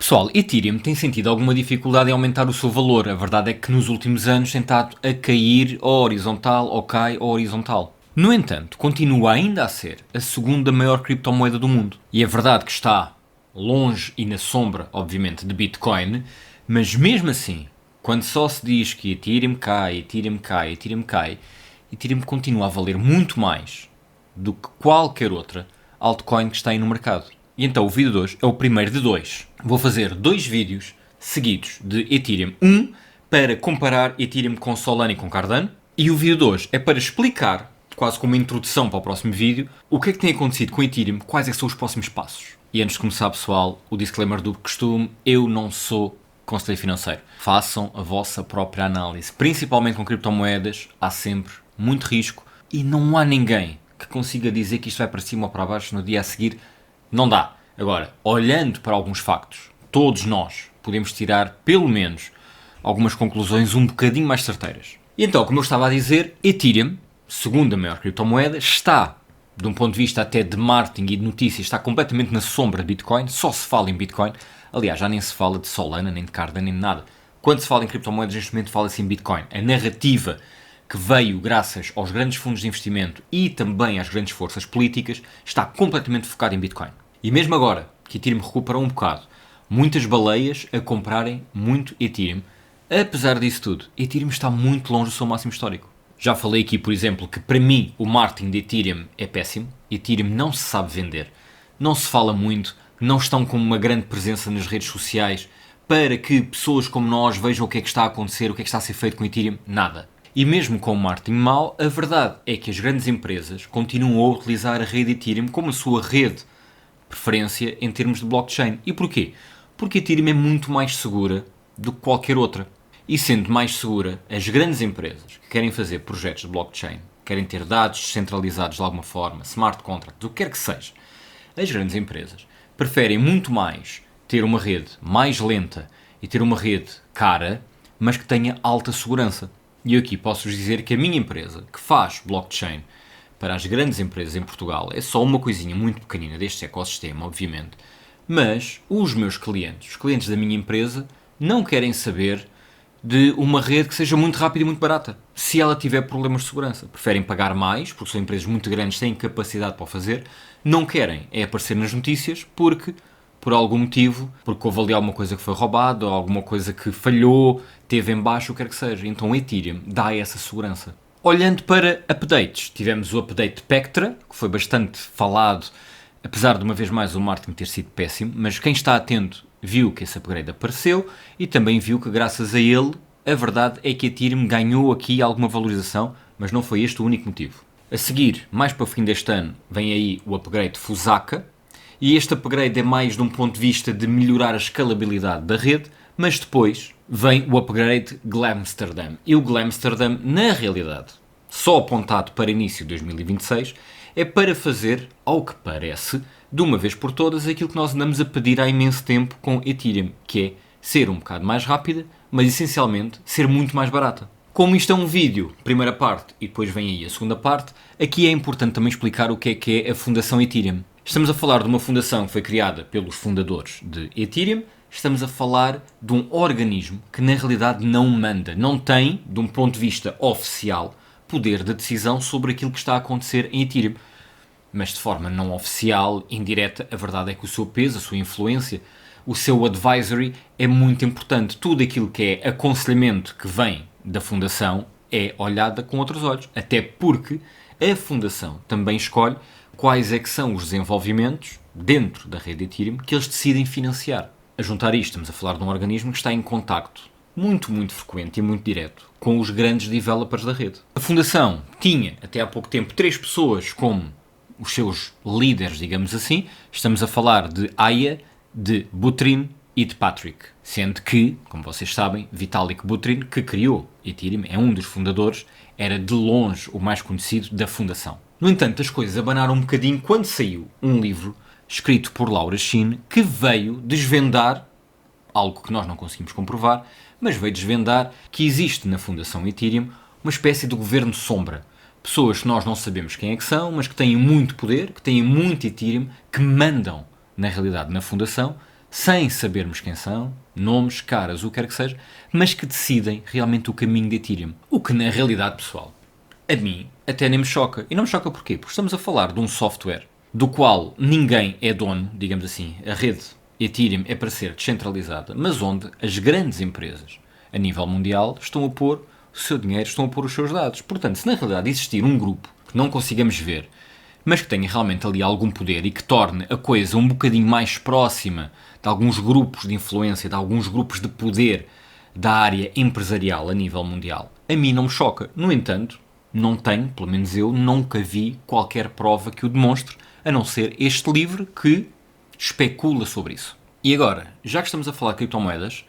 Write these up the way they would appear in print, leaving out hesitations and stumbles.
Pessoal, Ethereum tem sentido alguma dificuldade em aumentar o seu valor. A verdade é que nos últimos anos tem estado a cair ou horizontal, ou cai ou horizontal. No entanto, continua ainda a ser a segunda maior criptomoeda do mundo. E é verdade que está longe e na sombra, obviamente, de Bitcoin, mas mesmo assim, quando só se diz que Ethereum cai, Ethereum cai, Ethereum cai, Ethereum continua a valer muito mais do que qualquer outra altcoin que está aí no mercado. E então o vídeo de hoje é o primeiro de dois. Vou fazer dois vídeos seguidos de Ethereum. Um para comparar Ethereum com Solana e com Cardano. E o vídeo de hoje é para explicar, quase como uma introdução para o próximo vídeo, o que é que tem acontecido com Ethereum, quais é que são os próximos passos. E antes de começar, pessoal, o disclaimer do costume: eu não sou conselheiro financeiro. Façam a vossa própria análise. Principalmente com criptomoedas, há sempre muito risco e não há ninguém que consiga dizer que isto vai para cima ou para baixo no dia a seguir. Não dá. Agora, olhando para alguns factos, todos nós podemos tirar, pelo menos, algumas conclusões um bocadinho mais certeiras. E então, como eu estava a dizer, Ethereum, segunda maior criptomoeda, está, de um ponto de vista até de marketing e de notícias, está completamente na sombra de Bitcoin, só se fala em Bitcoin. Aliás, já nem se fala de Solana, nem de Cardano, nem de nada. Quando se fala em criptomoedas, neste momento fala-se em Bitcoin. A narrativa que veio graças aos grandes fundos de investimento e também às grandes forças políticas, está completamente focado em Bitcoin. E mesmo agora, que Ethereum recuperou um bocado, muitas baleias a comprarem muito Ethereum. Apesar disso tudo, Ethereum está muito longe do seu máximo histórico. Já falei aqui, por exemplo, que para mim o marketing de Ethereum é péssimo. Ethereum não se sabe vender, não se fala muito, não estão com uma grande presença nas redes sociais para que pessoas como nós vejam o que é que está a acontecer, o que é que está a ser feito com Ethereum, nada. E mesmo com o marketing mau, a verdade é que as grandes empresas continuam a utilizar a rede Ethereum como a sua rede de preferência em termos de blockchain. E porquê? Porque Ethereum é muito mais segura do que qualquer outra. E sendo mais segura, as grandes empresas que querem fazer projetos de blockchain, querem ter dados descentralizados de alguma forma, smart contracts, o que quer que seja, as grandes empresas preferem muito mais ter uma rede mais lenta e ter uma rede cara, mas que tenha alta segurança. E eu aqui posso-vos dizer que a minha empresa, que faz blockchain para as grandes empresas em Portugal, é só uma coisinha muito pequenina deste ecossistema, obviamente, mas os meus clientes, os clientes da minha empresa, não querem saber de uma rede que seja muito rápida e muito barata, se ela tiver problemas de segurança. Preferem pagar mais, porque são empresas muito grandes, têm capacidade para o fazer, não querem é aparecer nas notícias, porque por algum motivo, porque houve ali alguma coisa que foi roubada, ou alguma coisa que falhou, teve em baixo, o que quer que seja. Então o Ethereum dá essa segurança. Olhando para updates, tivemos o update Pectra, que foi bastante falado, apesar de uma vez mais o marketing ter sido péssimo, mas quem está atento viu que esse upgrade apareceu e também viu que graças a ele, a verdade é que Ethereum ganhou aqui alguma valorização, mas não foi este o único motivo. A seguir, mais para o fim deste ano, vem aí o upgrade Fusaka, e este upgrade é mais de um ponto de vista de melhorar a escalabilidade da rede, mas depois vem o upgrade Glamsterdam. E o Glamsterdam, na realidade, só apontado para início de 2026, é para fazer, ao que parece, de uma vez por todas, aquilo que nós andamos a pedir há imenso tempo com Ethereum, que é ser um bocado mais rápida, mas essencialmente ser muito mais barata. Como isto é um vídeo, primeira parte, e depois vem aí a segunda parte, aqui é importante também explicar o que é a Fundação Ethereum. Estamos a falar de uma fundação que foi criada pelos fundadores de Ethereum, estamos a falar de um organismo que na realidade não manda, não tem, de um ponto de vista oficial, poder de decisão sobre aquilo que está a acontecer em Ethereum. Mas de forma não oficial, indireta, a verdade é que o seu peso, a sua influência, o seu advisory é muito importante. Tudo aquilo que é aconselhamento que vem da fundação é olhada com outros olhos, até porque a fundação também escolhe quais é que são os desenvolvimentos dentro da rede Ethereum que eles decidem financiar. A juntar isto, estamos a falar de um organismo que está em contacto muito frequente e muito direto com os grandes developers da rede. A fundação tinha, até há pouco tempo, 3 pessoas como os seus líderes, digamos assim. Estamos a falar de Aya, de Buterin e de Patrick. Sendo que, como vocês sabem, Vitalik Buterin, que criou Ethereum, é um dos fundadores, era de longe o mais conhecido da fundação. No entanto, as coisas abanaram um bocadinho quando saiu um livro escrito por Laura Shin que veio desvendar algo que nós não conseguimos comprovar, mas veio desvendar que existe na Fundação Ethereum uma espécie de governo sombra. Pessoas que nós não sabemos quem é que são, mas que têm muito poder, que têm muito Ethereum, que mandam, na realidade, na Fundação, sem sabermos quem são, nomes, caras, o que quer que seja, mas que decidem realmente o caminho de Ethereum. O que na realidade, pessoal, a mim até nem me choca. E não me choca porquê? Porque estamos a falar de um software do qual ninguém é dono, digamos assim. A rede Ethereum é para ser descentralizada, mas onde as grandes empresas a nível mundial estão a pôr o seu dinheiro, estão a pôr os seus dados. Portanto, se na realidade existir um grupo que não consigamos ver, mas que tenha realmente ali algum poder e que torne a coisa um bocadinho mais próxima de alguns grupos de influência, de alguns grupos de poder da área empresarial a nível mundial, a mim não me choca. No entanto, não tenho, pelo menos eu, nunca vi qualquer prova que o demonstre, a não ser este livro que especula sobre isso. E agora, já que estamos a falar de criptomoedas,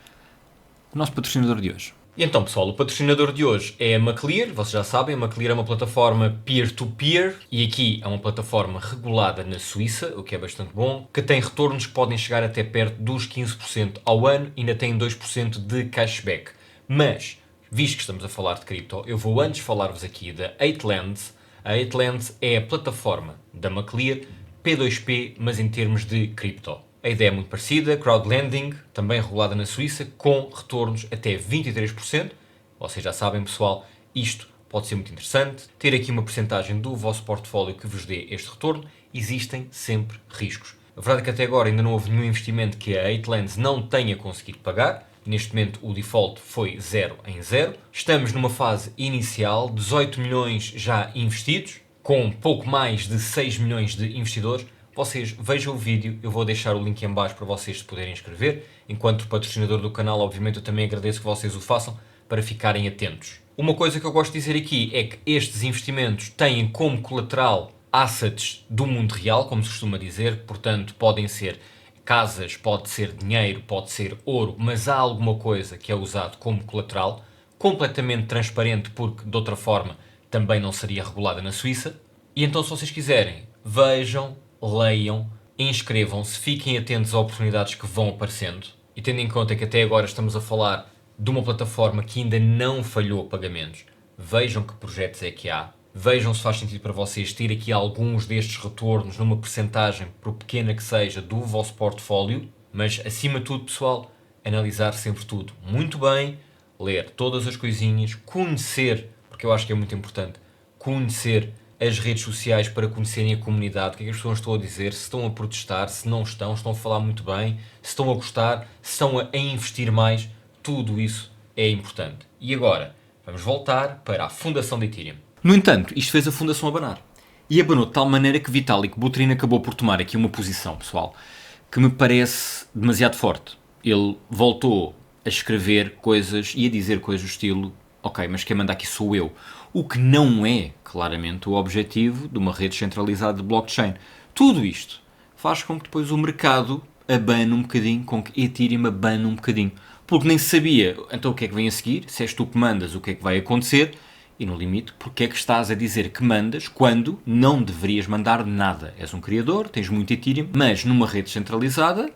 o nosso patrocinador de hoje. E então, pessoal, o patrocinador de hoje é a Maclear. Vocês já sabem, a Maclear é uma plataforma peer-to-peer e aqui é uma plataforma regulada na Suíça, o que é bastante bom, que tem retornos que podem chegar até perto dos 15% ao ano e ainda tem 2% de cashback. Mas, visto que estamos a falar de cripto, eu vou antes falar-vos aqui da 8Lands. A 8Lands é a plataforma da Maclear P2P, mas em termos de cripto. A ideia é muito parecida, crowdlending, também regulada na Suíça, com retornos até 23%. Vocês já sabem, pessoal, isto pode ser muito interessante. Ter aqui uma percentagem do vosso portfólio que vos dê este retorno, existem sempre riscos. A verdade é que até agora ainda não houve nenhum investimento que a 8Lands não tenha conseguido pagar. Neste momento o default foi 0 em 0. Estamos numa fase inicial, 18 milhões já investidos, com pouco mais de 6 milhões de investidores. Vocês vejam o vídeo, eu vou deixar o link em baixo para vocês se poderem inscrever. Enquanto patrocinador do canal, obviamente, eu também agradeço que vocês o façam para ficarem atentos. Uma coisa que eu gosto de dizer aqui é que estes investimentos têm como colateral assets do mundo real, como se costuma dizer, portanto podem ser casas, pode ser dinheiro, pode ser ouro, mas há alguma coisa que é usado como colateral, completamente transparente porque de outra forma também não seria regulada na Suíça. E então se vocês quiserem, vejam, leiam, inscrevam-se, fiquem atentos a oportunidades que vão aparecendo e tendo em conta que até agora estamos a falar de uma plataforma que ainda não falhou pagamentos, vejam que projetos é que há, vejam se faz sentido para vocês ter aqui alguns destes retornos numa percentagem, por pequena que seja, do vosso portfólio, mas acima de tudo, pessoal, analisar sempre tudo muito bem, ler todas as coisinhas, conhecer, porque eu acho que é muito importante, conhecer as redes sociais para conhecerem a comunidade, o que é que as pessoas estão a dizer, se estão a protestar, se não estão, se estão a falar muito bem, se estão a gostar, se estão a investir mais, tudo isso é importante. E agora, vamos voltar para a fundação da Ethereum. No entanto, isto fez a fundação abanar. E abanou de tal maneira que Vitalik Buterin acabou por tomar aqui uma posição, pessoal, que me parece demasiado forte. Ele voltou a escrever coisas e a dizer coisas do estilo: ok, mas quem manda aqui sou eu. O que não é, claramente, o objetivo de uma rede centralizada de blockchain. Tudo isto faz com que depois o mercado abane um bocadinho, com que Ethereum abane um bocadinho. Porque nem se sabia, então o que é que vem a seguir? Se és tu que mandas, o que é que vai acontecer? E no limite, porque é que estás a dizer que mandas quando não deverias mandar nada? És um criador, tens muito Ethereum, mas numa rede centralizada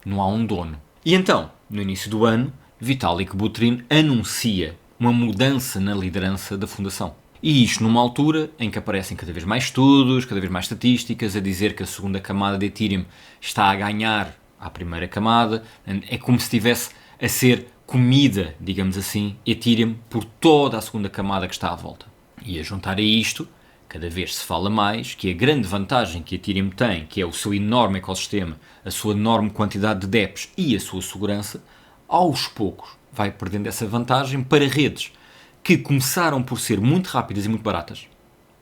não há um dono. E então, no início do ano, Vitalik Buterin anuncia uma mudança na liderança da fundação. E isto numa altura em que aparecem cada vez mais estudos, cada vez mais estatísticas, a dizer que a segunda camada de Ethereum está a ganhar à primeira camada. É como se estivesse a ser comida, digamos assim, Ethereum por toda a segunda camada que está à volta. E a juntar a isto, cada vez se fala mais que a grande vantagem que a Ethereum tem, que é o seu enorme ecossistema, a sua enorme quantidade de dApps e a sua segurança, aos poucos vai perdendo essa vantagem para redes que começaram por ser muito rápidas e muito baratas,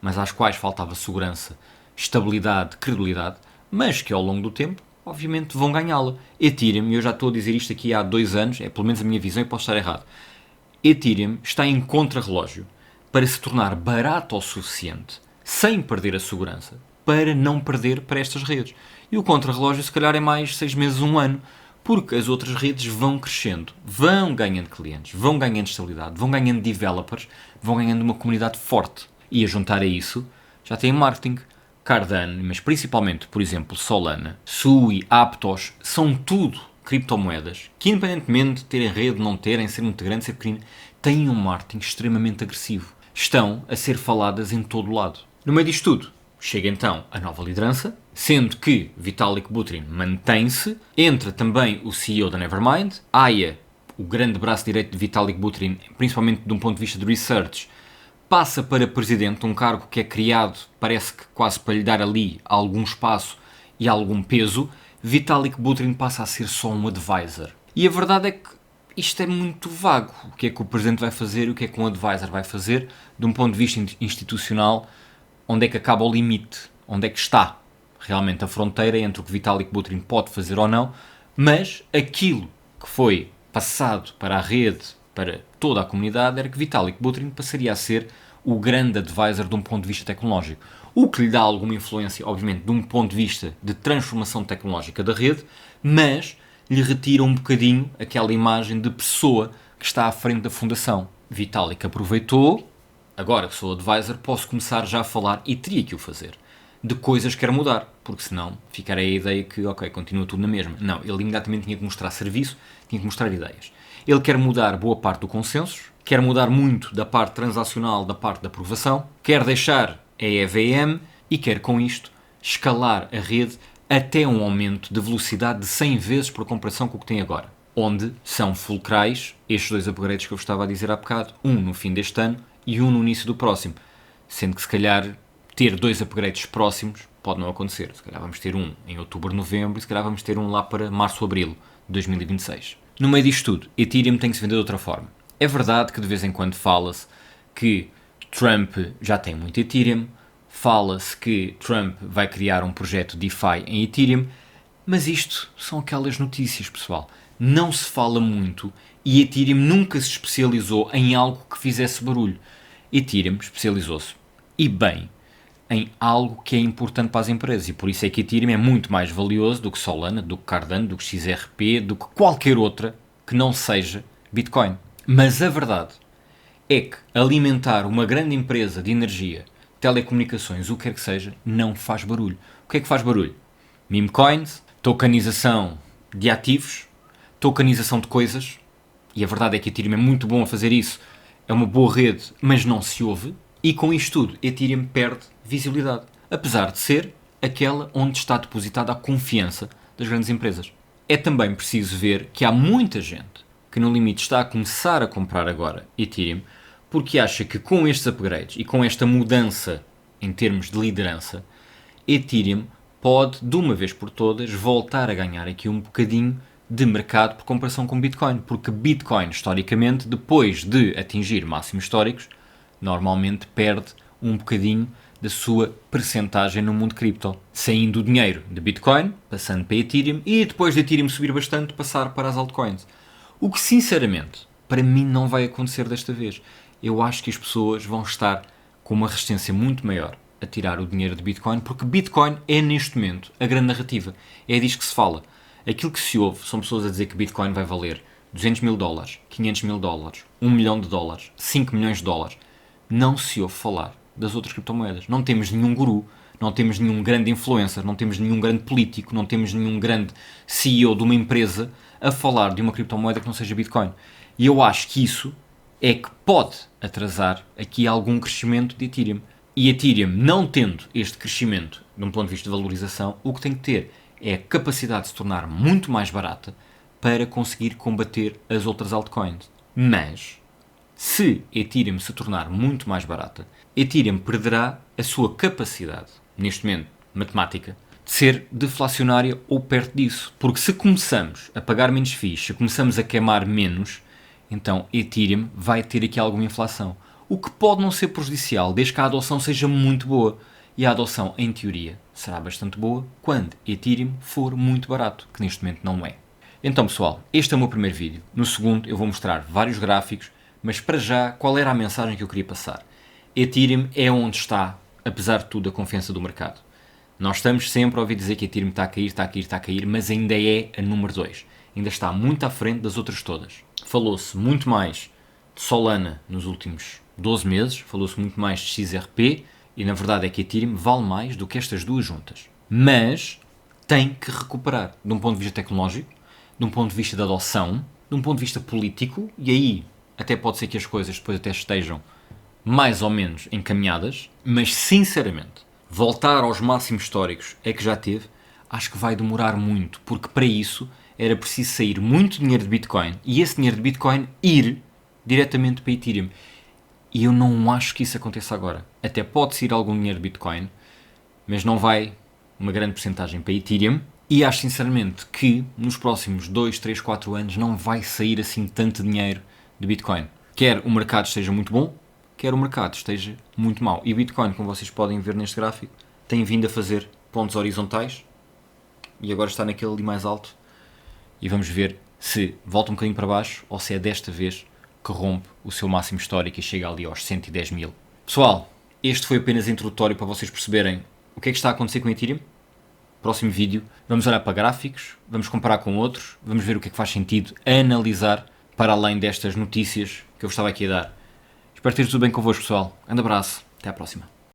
mas às quais faltava segurança, estabilidade, credibilidade, mas que ao longo do tempo, obviamente, vão ganhá-la. Ethereum, e eu já estou a dizer isto aqui há 2 anos, é pelo menos a minha visão e posso estar errado, Ethereum está em contrarrelógio para se tornar barato o suficiente, sem perder a segurança, para não perder para estas redes. E o contrarrelógio se calhar é mais 6 meses, 1 ano, porque as outras redes vão crescendo, vão ganhando clientes, vão ganhando estabilidade, vão ganhando developers, vão ganhando uma comunidade forte. E a juntar a isso, já tem marketing, Cardano, mas principalmente, por exemplo, Solana, Sui, Aptos, são tudo criptomoedas que, independentemente de terem rede, não terem, ser muito grande, ser pequeno, têm um marketing extremamente agressivo. Estão a ser faladas em todo o lado. No meio disto tudo, chega então a nova liderança, Sendo que Vitalik Buterin mantém-se, entra também o CEO da Nevermind, Aya, o grande braço direito de Vitalik Buterin, principalmente de um ponto de vista de research, passa para presidente, um cargo que é criado, parece que quase para lhe dar ali algum espaço e algum peso. Vitalik Buterin passa a ser só um advisor. E a verdade é que isto é muito vago. O que é que o presidente vai fazer e o que é que um advisor vai fazer, de um ponto de vista institucional, onde é que acaba o limite, onde é que está realmente a fronteira entre o que Vitalik Buterin pode fazer ou não, mas aquilo que foi passado para a rede, para toda a comunidade, era que Vitalik Buterin passaria a ser o grande advisor de um ponto de vista tecnológico. O que lhe dá alguma influência, obviamente, de um ponto de vista de transformação tecnológica da rede, mas lhe retira um bocadinho aquela imagem de pessoa que está à frente da fundação. Vitalik aproveitou, agora que sou advisor, posso começar já a falar, e teria que o fazer, de coisas que quero mudar, porque senão ficaria a ideia que, ok, continua tudo na mesma. Não, ele imediatamente tinha que mostrar serviço, tinha que mostrar ideias. Ele quer mudar boa parte do consenso, quer mudar muito da parte transacional, da parte da aprovação, quer deixar a EVM e quer, com isto, escalar a rede até um aumento de velocidade de 100 vezes por comparação com o que tem agora. Onde são fulcrais estes dois upgrades que eu estava a dizer há bocado, um no fim deste ano e um no início do próximo. Sendo que, se calhar, ter dois upgrades próximos pode não acontecer. Se calhar vamos ter um em outubro, novembro, e se calhar vamos ter um lá para março, abril de 2026. No meio disto tudo, Ethereum tem que se vender de outra forma. É verdade que de vez em quando fala-se que Trump já tem muito Ethereum, fala-se que Trump vai criar um projeto DeFi em Ethereum, mas isto são aquelas notícias, pessoal. Não se fala muito e Ethereum nunca se especializou em algo que fizesse barulho. Ethereum especializou-se, e bem, em algo que é importante para as empresas, e por isso é que Ethereum é muito mais valioso do que Solana, do que Cardano, do que XRP, do que qualquer outra que não seja Bitcoin. Mas a verdade é que alimentar uma grande empresa de energia, telecomunicações, o que quer que seja, não faz barulho. O que é que faz barulho? Meme coins, tokenização de ativos, tokenização de coisas, e a verdade é que Ethereum é muito bom a fazer isso, é uma boa rede, mas não se ouve, e com isto tudo, Ethereum perde visibilidade, apesar de ser aquela onde está depositada a confiança das grandes empresas. É também preciso ver que há muita gente que no limite está a começar a comprar agora Ethereum porque acha que com estes upgrades e com esta mudança em termos de liderança, Ethereum pode, de uma vez por todas, voltar a ganhar aqui um bocadinho de mercado por comparação com Bitcoin, porque Bitcoin, historicamente, depois de atingir máximos históricos, normalmente perde um bocadinho da sua percentagem no mundo cripto, saindo o dinheiro de Bitcoin, passando para Ethereum e depois de Ethereum subir bastante, passar para as altcoins. O que, sinceramente, para mim não vai acontecer desta vez. Eu acho que as pessoas vão estar com uma resistência muito maior a tirar o dinheiro de Bitcoin, porque Bitcoin é, neste momento, a grande narrativa. É disto que se fala. Aquilo que se ouve são pessoas a dizer que Bitcoin vai valer 200 mil dólares, 500 mil dólares, 1 milhão de dólares, 5 milhões de dólares. Não se ouve falar das outras criptomoedas. Não temos nenhum guru, não temos nenhum grande influencer, não temos nenhum grande político, não temos nenhum grande CEO de uma empresa a falar de uma criptomoeda que não seja Bitcoin. E eu acho que isso é que pode atrasar aqui algum crescimento de Ethereum. E Ethereum, não tendo este crescimento de um ponto de vista de valorização, o que tem que ter é a capacidade de se tornar muito mais barata para conseguir combater as outras altcoins. Mas, se Ethereum se tornar muito mais barata, Ethereum perderá a sua capacidade, neste momento matemática, de ser deflacionária ou perto disso. Porque se começamos a pagar menos FIIs, se começamos a queimar menos, então Ethereum vai ter aqui alguma inflação. O que pode não ser prejudicial, desde que a adoção seja muito boa. E a adoção, em teoria, será bastante boa quando Ethereum for muito barato, que neste momento não é. Então, pessoal, este é o meu primeiro vídeo. No segundo eu vou mostrar vários gráficos, mas para já, qual era a mensagem que eu queria passar? Ethereum é onde está, apesar de tudo, a confiança do mercado. Nós estamos sempre a ouvir dizer que Ethereum está a cair, está a cair, está a cair, mas ainda é a número 2. Ainda está muito à frente das outras todas. Falou-se muito mais de Solana nos últimos 12 meses, falou-se muito mais de XRP, e na verdade é que Ethereum vale mais do que estas duas juntas. Mas tem que recuperar, de um ponto de vista tecnológico, de um ponto de vista de adoção, de um ponto de vista político, e aí até pode ser que as coisas depois até estejam mais ou menos encaminhadas, mas sinceramente, voltar aos máximos históricos é que já teve, acho que vai demorar muito, porque para isso era preciso sair muito dinheiro de Bitcoin e esse dinheiro de Bitcoin ir diretamente para Ethereum. E eu não acho que isso aconteça agora. Até pode sair algum dinheiro de Bitcoin, mas não vai uma grande porcentagem para Ethereum. E acho sinceramente que nos próximos 2, 3, 4 anos não vai sair assim tanto dinheiro de Bitcoin. Quer o mercado esteja muito bom, quer o mercado esteja muito mau. E Bitcoin, como vocês podem ver neste gráfico, tem vindo a fazer pontos horizontais e agora está naquele ali mais alto. E vamos ver se volta um bocadinho para baixo ou se é desta vez que rompe o seu máximo histórico e chega ali aos 110 mil. Pessoal, este foi apenas introdutório para vocês perceberem o que é que está a acontecer com o Ethereum. Próximo vídeo, vamos olhar para gráficos, vamos comparar com outros, vamos ver o que é que faz sentido analisar para além destas notícias que eu estava aqui a dar. Espero ter tudo bem convosco, pessoal. Um grande abraço, até à próxima.